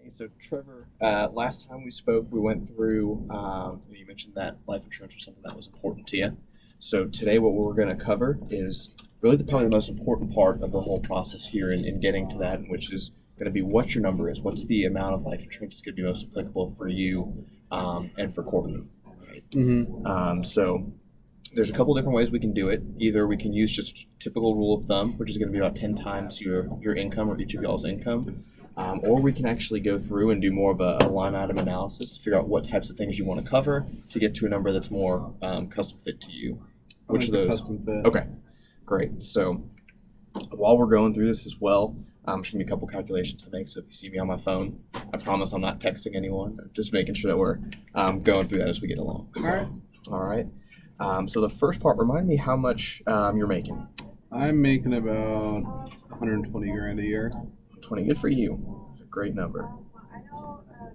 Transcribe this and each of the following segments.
So Trevor, last time we spoke, we went through. You mentioned that life insurance was something that was important to you. So today, what we're going to cover is really probably the most important part of the whole process here in getting to that, which is going to be what your number is. What's the amount of life insurance that's going to be most applicable for you and for Courtney? Right? So there's a couple different ways we can do it. Either we can use just typical rule of thumb, which is going to be about 10 times your income or each of y'all's income. Or we can actually go through and do more of a line item analysis to figure out what types of things you want to cover to get to a number that's more custom fit to you. Which of those? Custom fit. Okay, great. So while we're going through this as well, I'm just going to be a couple calculations to make. So if you see me on my phone, I promise I'm not texting anyone. Just making sure that we're going through that as we get along. So, all right. So the first part, remind me how much you're making. I'm making about 120 grand a year. 20, good for you. Great number.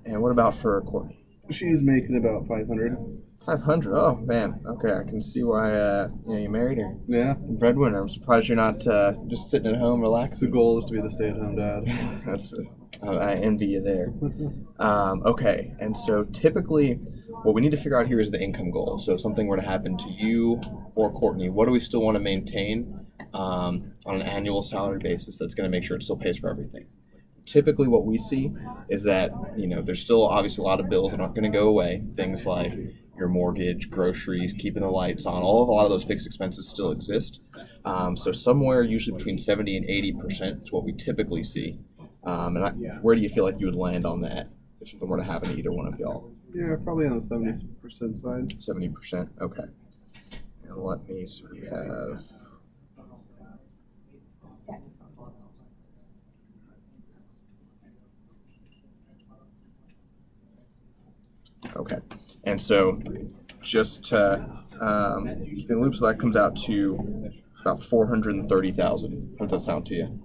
And what about for Courtney? She's making about 500. 500. Oh man. Okay, I can see why you married her. Yeah. Breadwinner. I'm surprised you're not just sitting at home The relaxing. goal is to be the stay-at-home dad. That's I envy you there. Okay, and so typically, what we need to figure out here is the income goal. So if something were to happen to you or Courtney, what do we still want to maintain on an annual salary basis that's going to make sure it still pays for everything? Typically what we see is that, there's still obviously a lot of bills that aren't going to go away. Things like your mortgage, groceries, keeping the lights on, a lot of those fixed expenses still exist. So somewhere usually between 70 and 80% is what we typically see. Where do you feel like you would land on that if something were to happen to either one of y'all? Yeah, probably on the 70% side. 70%, okay. And so we have... Okay, and so just to keep in the loop, so that comes out to about 430,000. How does that sound to you?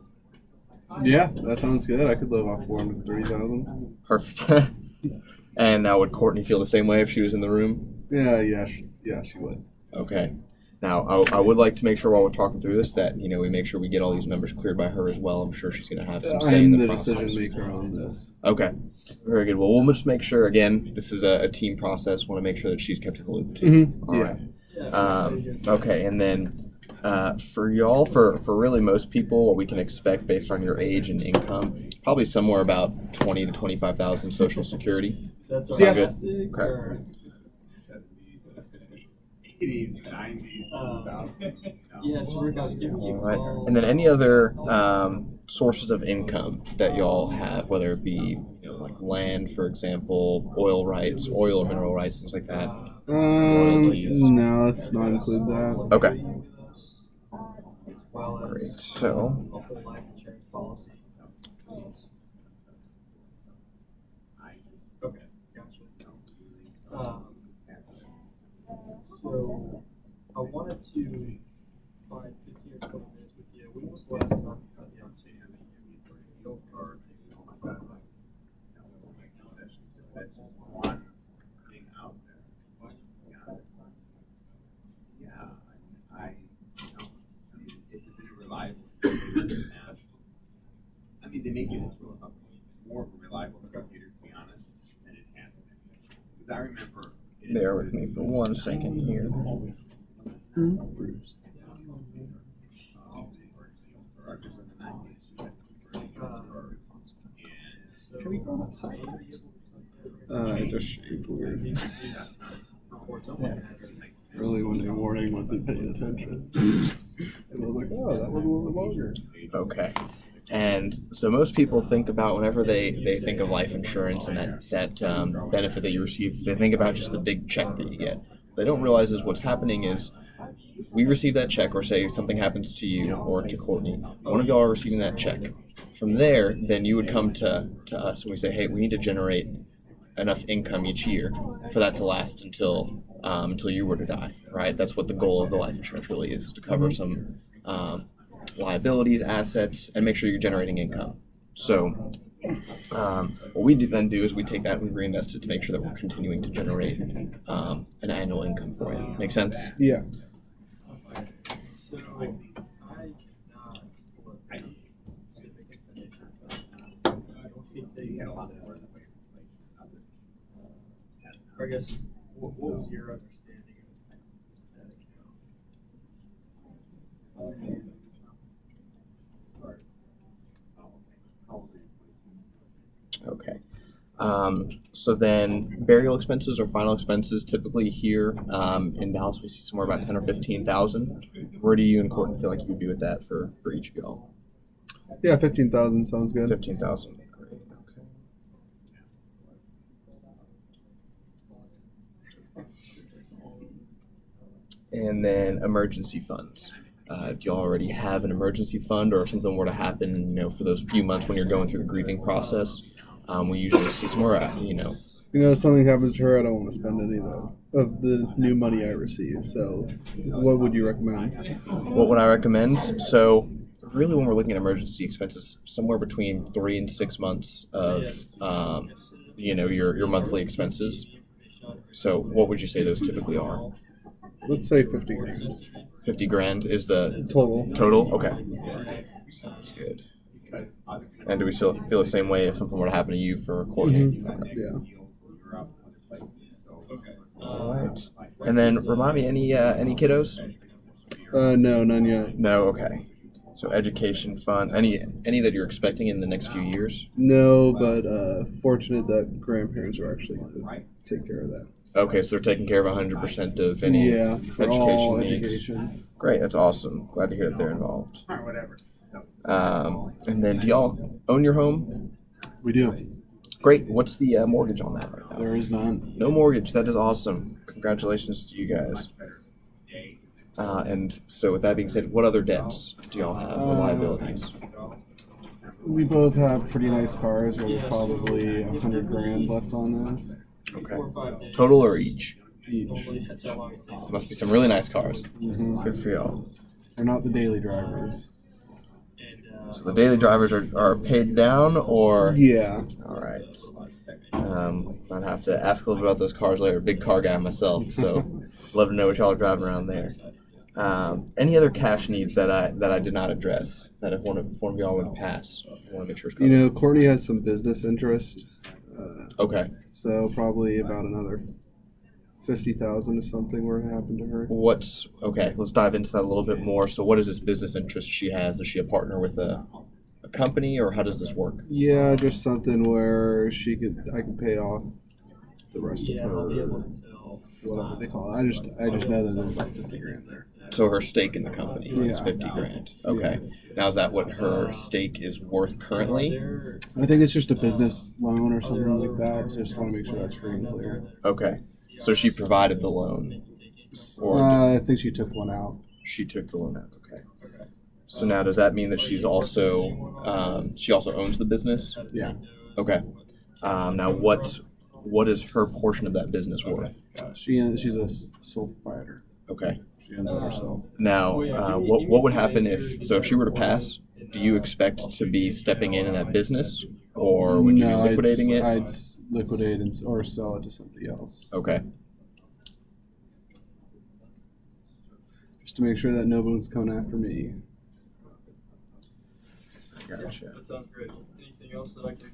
Yeah, that sounds good. I could live off 430,000. Perfect. And now would Courtney feel the same way if she was in the room? Yeah, she would. Okay. Now, I would like to make sure while we're talking through this that, we make sure we get all these numbers cleared by her as well. I'm sure she's going to have some say in the process. I'm the decision maker on this. Okay. Very good. Well, we'll just make sure, again, this is a team process. Want to make sure that she's kept in the loop, too. Mm-hmm. All right. Okay, and then for y'all, for really most people, what we can expect based on your age and income, probably somewhere about 20 to 25,000 Social Security. Sound good? Okay. 80s, 90s. Yeah, so we're guys giving you All right. And then any other sources of income that y'all have, whether it be like land, for example, oil rights, oil or mineral rights, things like that. Royalties. No, let's not include that. Okay. Great. So. Okay, gotcha. So I wanted to find 15 or 20 minutes with you. When was the last time you had the opportunity to meet for a deal card? That's just one thing out there. It's a bit reliable. They make it into a more of a reliable computer, to be honest, than it has been. Because I remember. Bear with me for 1 second here. Can we go outside? It just shaved weird. Early Monday morning wasn't paying attention. And I was like, oh, that was a little bit longer. Okay. And so most people think about whenever they think of life insurance and that benefit that you receive, they think about just the big check that you get. They don't realize is what's happening is we receive that check, or say something happens to you or to Courtney, one of y'all are receiving that check. From there, then you would come to us and we say, hey, we need to generate enough income each year for that to last until you were to die, right? That's what the goal of the life insurance really is to cover some liabilities, assets, and make sure you're generating income. So what we then do is we take that and we reinvest it to make sure that we're continuing to generate an annual income for you. Make sense? Yeah. So I cannot pull up any specific information. I don't think they have a lot I guess, what was your understanding of that account? Okay. So then burial expenses or final expenses typically here in Dallas we see somewhere about 10 or 15,000. Where do you and Courtney feel like you would be with that for each of y'all? Yeah, 15,000 sounds good. 15,000. Great. Okay. And then emergency funds. Do you already have an emergency fund, or if something were to happen, for those few months when you're going through the grieving process, we usually see some more, If something happens to her, I don't want to spend any of the new money I receive. So, what would you recommend? What would I recommend? So, really, when we're looking at emergency expenses, somewhere between 3 and 6 months of, your monthly expenses. So, what would you say those typically are? Let's say 50 grand 50 grand is the total. Okay. Sounds good. And do we still feel the same way if something were to happen to you for Courtney? Okay. Yeah. All right. And then remind me, any kiddos? No, none yet. No. Okay. So education fund. Any that you're expecting in the next few years? No, but fortunate that grandparents are actually going to take care of that. Okay, so they're taking care of 100% of any for education all needs. education. Great, that's awesome. Glad to hear that they're involved. Or whatever. And then, do y'all own your home? We do. Great. What's the mortgage on that right now? There is none. No mortgage. That is awesome. Congratulations to you guys. And so, with that being said, what other debts do y'all have or liabilities? We both have pretty nice cars. There's probably 100 grand left on those Okay. Total or each? each. That's how long it takes. Must be some really nice cars. Mhm. Good for y'all. They're not the daily drivers. And, So the daily drivers are paid down, or Yeah. all right. I'd have to ask a little bit about those cars later. Big car guy myself, so love to know what y'all are driving around there. Any other cash needs that I did not address that if one of y'all would pass, I want to make sure it's covered. Courtney has some business interest. Okay. So probably about another 50,000 if something were to happen to her. Okay? Let's dive into that a little bit more. So, what is this business interest she has? Is she a partner with a company, or how does this work? Yeah, just something where I could pay off the rest yeah, of I'll be her, able to tell. whatever they call it. I just know that there's about 50 grand there. So her stake in the company is Yeah. 50 grand. Okay. Now, is that what her stake is worth currently? I think it's just a business loan or something like that. Just want to make sure that's free and clear. Okay. So she provided the loan, or I think she took one out. she took the loan out. Okay. So now, does that mean that she also owns the business? Yeah. Okay. Now, what is her portion of that business worth? She's a sole proprietor. Okay. She owns it herself. Now, what would happen if she were to pass? Do you expect to be stepping in that business, or would you be liquidating it? I'd liquidate or sell it to somebody else, Okay. just to make sure that no one's coming after me. Gotcha. That sounds great. Anything else that I can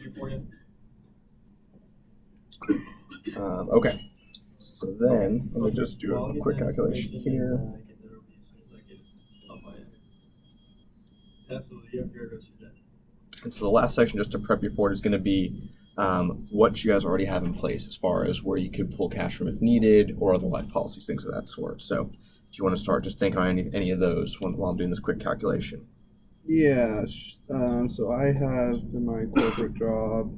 do for you? Okay. So then, let me just do a quick calculation here. Absolutely, you have your rest of your day. And so the last section, just to prep you for it, is going to be what you guys already have in place as far as where you could pull cash from if needed, or other life policies, things of that sort. So if you want to start, just think on any of those while I'm doing this quick calculation. Yeah. So I have in my corporate job.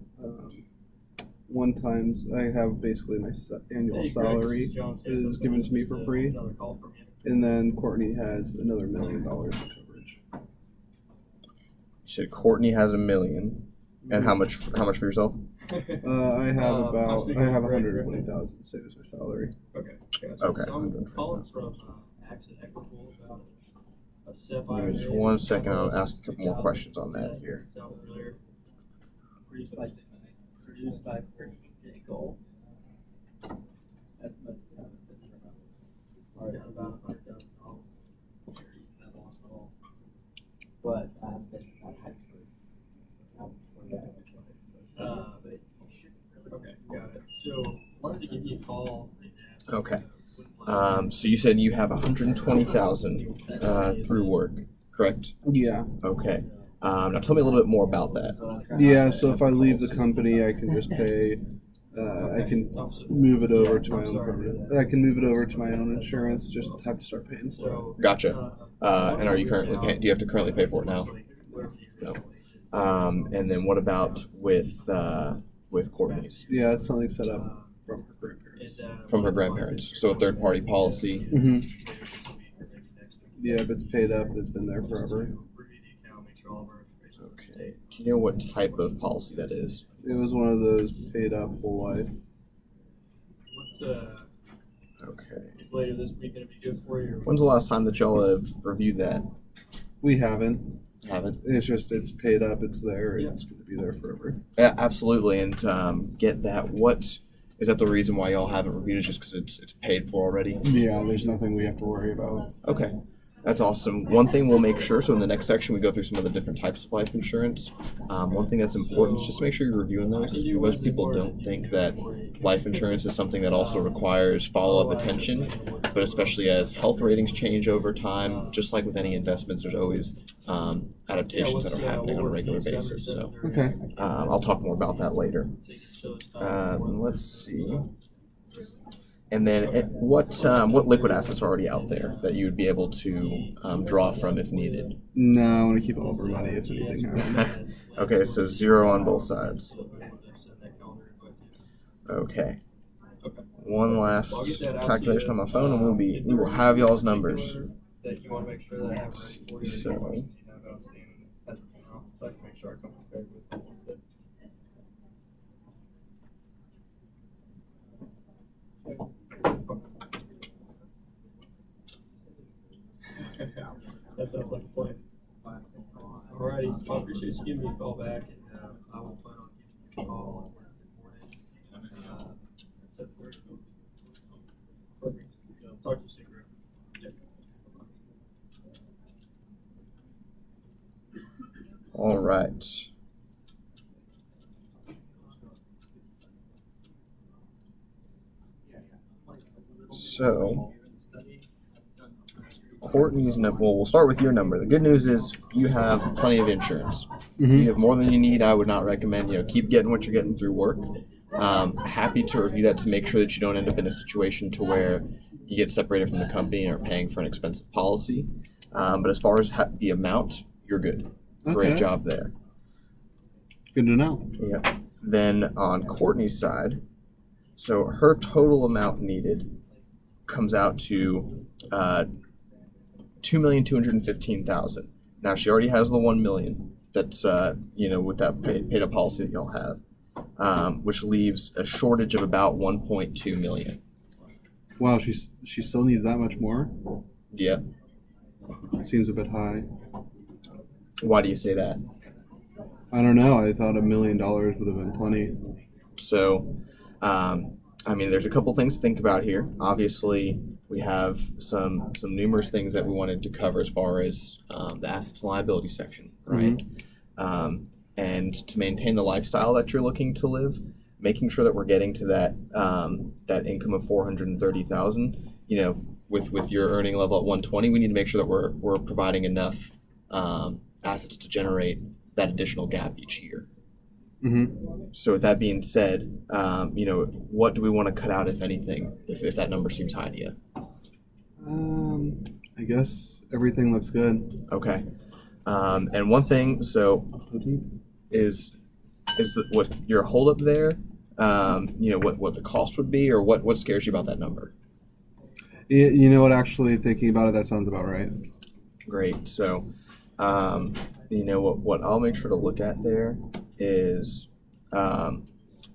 I have basically my annual Hey, Greg, salary this is John Santos. is given to me Just for free, another call from you. and then Courtney has another $1 million in coverage. You said Courtney has $1 million, and how much for yourself? I have I'm speaking I have with Greg. 120,000 saved as my salary. Okay. Okay. So I'm calling from Accent Equitable about a SEP Give me IRA. just 1 second. I'll ask a couple more questions on that here. Sound familiar? Produced by Pretty Gold. That's the most common thing. Alright, about $100,000. That lost it all. But I've had for Okay, got it. So wanted to give you a call and ask. Okay. when So you said you have 120,000 through work, correct? Yeah. Okay. Now tell me a little bit more about that. Yeah, so if I leave the company, I can just pay. I can move it over to my own permanent. I can move it over to my own insurance. Just have to start paying for it. So, Gotcha. And are you currently paying? Do you have to currently pay for it now? No. And then what about with Courtney's Yeah, it's something set up from her grandparents. from her grandparents? So a third party policy. Mm-hmm. Yeah, if it's paid up, it's been there forever. Okay. Do you know what type of policy that is? It was one of those paid up full life. Okay. Is later this week gonna be good for you? Or When's the last time that y'all have reviewed that? We haven't. Haven't? It's just it's paid up. It's there. Yeah. It's going to be there forever. Yeah, absolutely. And get that. What is that? The reason why y'all haven't reviewed it? Just because it's paid for already? Yeah, there's nothing we have to worry about. Okay. That's awesome. One thing we'll make sure, so in the next section we go through some of the different types of life insurance. One thing that's important is just make sure you're reviewing those. Most people don't think that life insurance is something that also requires follow-up attention, but especially as health ratings change over time, just like with any investments, there's always adaptations that are happening on a regular basis. So Okay. I'll talk more about that later. Let's see. And then what liquid assets are already out there that you would be able to draw from if needed? No, I want to keep all of our money if anything happens. Okay, so 0 on both sides. Okay. One last calculation on my phone, and we will have y'all's numbers. That you want to make sure that I have ready for you. So- You have outstanding. That's so I can make sure I come prepared with what you said. That sounds like a plan. Alrighty, I appreciate you giving me a call back, and I will plan on giving you a call on Wednesday morning. At 7:30. Perfect. Talk to you soon, Greg. Yep. All right. So, Courtney's number. Well, we'll start with your number. The good news is you have plenty of insurance. If you have more than you need, I would not recommend. Keep getting what you're getting through work. Happy to review that to make sure that you don't end up in a situation to where you get separated from the company and are paying for an expensive policy. But as far as the amount, you're good. Great Okay. job there. Good to know. Yep. Then on Courtney's side, so her total amount needed comes out to $2,215,000. Now she already has the $1 million. That's with that paid up policy that y'all have, which leaves a shortage of about $1.2 million. Wow, she still needs that much more. Yeah. It seems a bit high. Why do you say that? I don't know. I thought $1 million would have been plenty. So, there's a couple things to think about here. Obviously, we have some numerous things that we wanted to cover as far as the assets and liability section, right? And to maintain the lifestyle that you're looking to live, making sure that we're getting to that income of $430,000. With your earning level at 120, we need to make sure that we're providing enough assets to generate that additional gap each year. So with that being said, what do we want to cut out, if anything, if that number seems high to you? I guess everything looks good. Okay. And one thing, so is what your holdup there? What the cost would be, or what scares you about that number? You know what? Actually, thinking about it, that sounds about right. Great. So, what I'll make sure to look at there is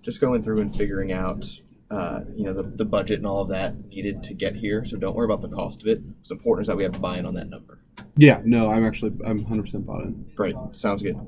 just going through and figuring out, the budget and all of that needed to get here. So don't worry about the cost of it. What's important is that we have to buy in on that number. Yeah. No, I'm 100% bought in. Great. Sounds good.